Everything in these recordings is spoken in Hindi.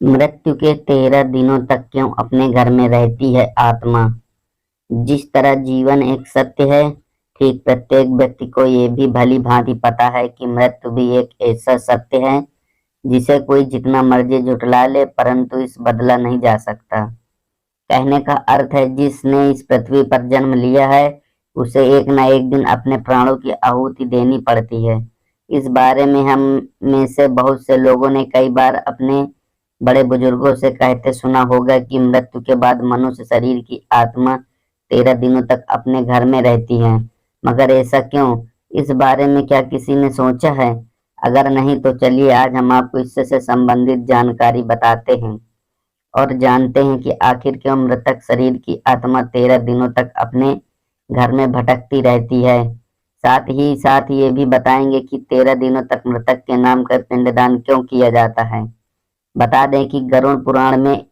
मृत्यु के 13 दिनों तक क्यों अपने घर में रहती है आत्मा। जिस तरह जीवन एक सत्य है, ठीक प्रत्येक व्यक्ति को ये भी भली भांति पता है कि मृत्यु भी एक ऐसा सत्य है जिसे कोई जितना मर्जी झुठला ले, परंतु इस बदला नहीं जा सकता। कहने का अर्थ है, जिसने इस पृथ्वी पर जन्म लिया है उसे एक न एक दिन अपने प्राणों की आहुति देनी पड़ती है। इस बारे में हम में से बहुत से लोगों ने कई बार अपने बड़े बुजुर्गों से कहते सुना होगा कि मृत्यु के बाद मनुष्य शरीर की आत्मा 13 दिनों तक अपने घर में रहती है। मगर ऐसा क्यों? इस बारे में क्या किसी ने सोचा है? अगर नहीं तो चलिए आज हम आपको इससे से संबंधित जानकारी बताते हैं और जानते हैं कि आखिर क्यों मृतक शरीर की आत्मा 13 दिनों तक अपने घर में भटकती रहती है। साथ ही ये भी बताएंगे कि 13 दिनों तक मृतक के नाम का पिंडदान क्यों किया जाता है। बता दें कि गरुड़ पुराण में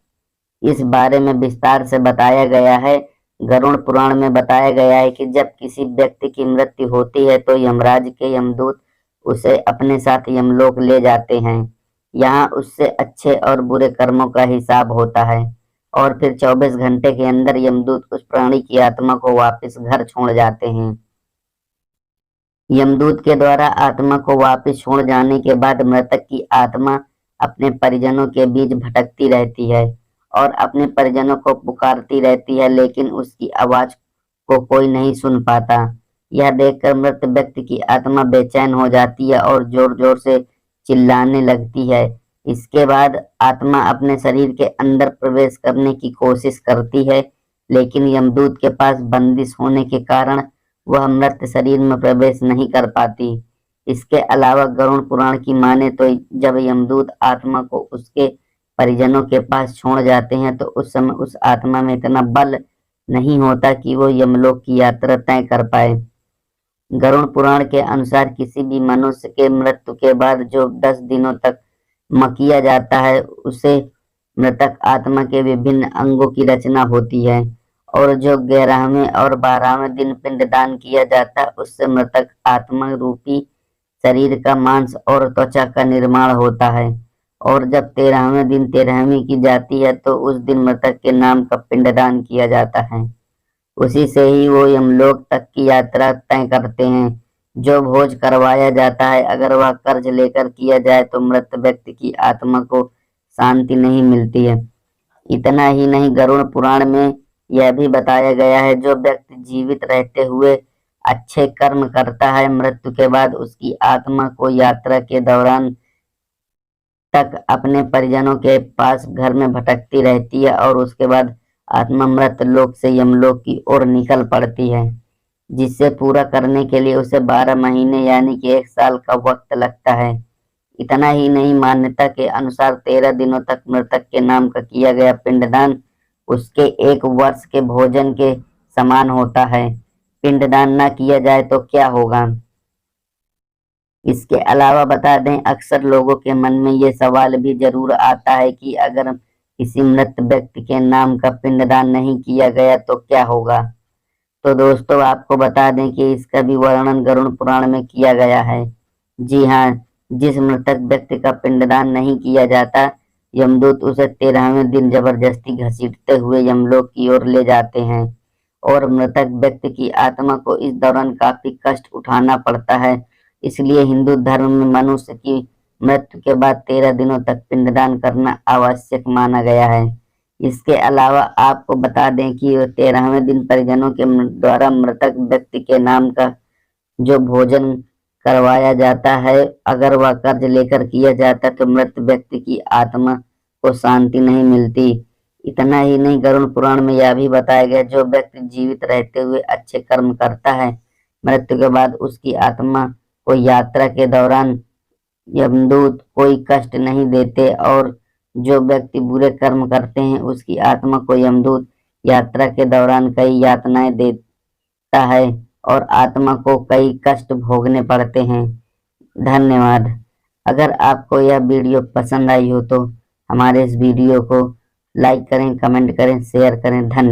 इस बारे में विस्तार से बताया गया है। गरुड़ पुराण में बताया गया है कि जब किसी व्यक्ति की मृत्यु होती है तो यमराज के यमदूत उसे अपने साथ यमलोक ले जाते हैं। यहाँ उससे अच्छे और बुरे कर्मों का हिसाब होता है और फिर 24 घंटे के अंदर यमदूत उस प्राणी की आत्मा को वापस घर छोड़ जाते हैं। यमदूत के द्वारा आत्मा को वापस छोड़ जाने के बाद मृतक की आत्मा अपने परिजनों के बीच भटकती रहती है और अपने परिजनों को पुकारती रहती है, लेकिन उसकी आवाज को कोई नहीं सुन पाता। यह देखकर मृत व्यक्ति की आत्मा बेचैन हो जाती है और जोर जोर से चिल्लाने लगती है। इसके बाद आत्मा अपने शरीर के अंदर प्रवेश करने की कोशिश करती है, लेकिन यमदूत के पास बंदिश होने के कारण वह मृत शरीर में प्रवेश नहीं कर पाती। इसके अलावा गरुड़ पुराण की माने तो जब यमदूत आत्मा को उसके परिजनों के पास छोड़ जाते हैं तो उस समय उस आत्मा में इतना बल नहीं होता कि वो यमलोक की यात्रा तय कर पाए। गरुड़ पुराण के अनुसार किसी भी मनुष्य के मृत्यु के बाद जो 10 दिनों तक किया जाता है उसे मृतक आत्मा के विभिन्न अंगों की रचना होती है और जो 11वें और 12वें दिन पिंडदान किया जाता है उससे मृतक आत्मा रूपी शरीर का मांस और त्वचा का निर्माण होता है। और जब 13वें दिन 13वीं की जाती है तो उस दिन मृतक के नाम का पिंडदान किया जाता है। उसी से ही वो यमलोक तक की यात्रा तय करते हैं। जो भोज करवाया जाता है अगर वह कर्ज लेकर किया जाए तो मृत व्यक्ति की आत्मा को शांति नहीं मिलती है। इतना ही नहीं, गरुड़ पुराण में यह भी बताया गया है, जो व्यक्ति जीवित रहते हुए अच्छे कर्म करता है मृत्यु के बाद उसकी आत्मा को यात्रा के दौरान तक अपने परिजनों के पास घर में भटकती रहती है और उसके बाद आत्मा मृत लोक से यमलोक की ओर निकल पड़ती है, जिसे पूरा करने के लिए उसे 12 महीने यानी कि 1 साल का वक्त लगता है। इतना ही नहीं, मान्यता के अनुसार 13 दिनों तक मृतक के नाम का किया गया पिंडदान उसके 1 वर्ष के भोजन के समान होता है। पिंडदान न किया जाए तो क्या होगा? इसके अलावा बता दें, अक्सर लोगों के मन में ये सवाल भी जरूर आता है कि अगर किसी मृत व्यक्ति के नाम का पिंडदान नहीं किया गया तो क्या होगा। तो दोस्तों, आपको बता दें कि इसका भी वर्णन गरुड़ पुराण में किया गया है। जी हाँ, जिस मृतक व्यक्ति का पिंडदान नहीं किया जाता, यमदूत उसे 13वें दिन जबरदस्ती घसीटते हुए यमलोक की ओर ले जाते हैं और मृतक व्यक्ति की आत्मा को इस दौरान काफी कष्ट उठाना पड़ता है। इसलिए हिंदू धर्म में मनुष्य की मृत्यु के बाद 13 दिनों तक पिंडदान करना आवश्यक माना गया है। इसके अलावा आपको बता दें कि 13वें दिन परिजनों के द्वारा मृतक व्यक्ति के नाम का जो भोजन करवाया जाता है, अगर वह कर्ज लेकर किया जाता तो मृत व्यक्ति की आत्मा को शांति नहीं मिलती। इतना ही नहीं, गरुड़ पुराण में यह भी बताया गया, जो व्यक्ति जीवित रहते हुए अच्छे कर्म करता है मृत्यु के बाद उसकी आत्मा को यात्रा के दौरान यमदूत कोई कष्ट नहीं देते और जो व्यक्ति बुरे कर्म करते हैं उसकी आत्मा को यमदूत यात्रा के दौरान कई यातनाएं देता है और आत्मा को कई कष्ट भोगने पड़ते हैं। धन्यवाद। अगर आपको यह वीडियो पसंद आई हो तो हमारे इस वीडियो को लाइक करें, कमेंट करें, शेयर करें। धन्यवाद।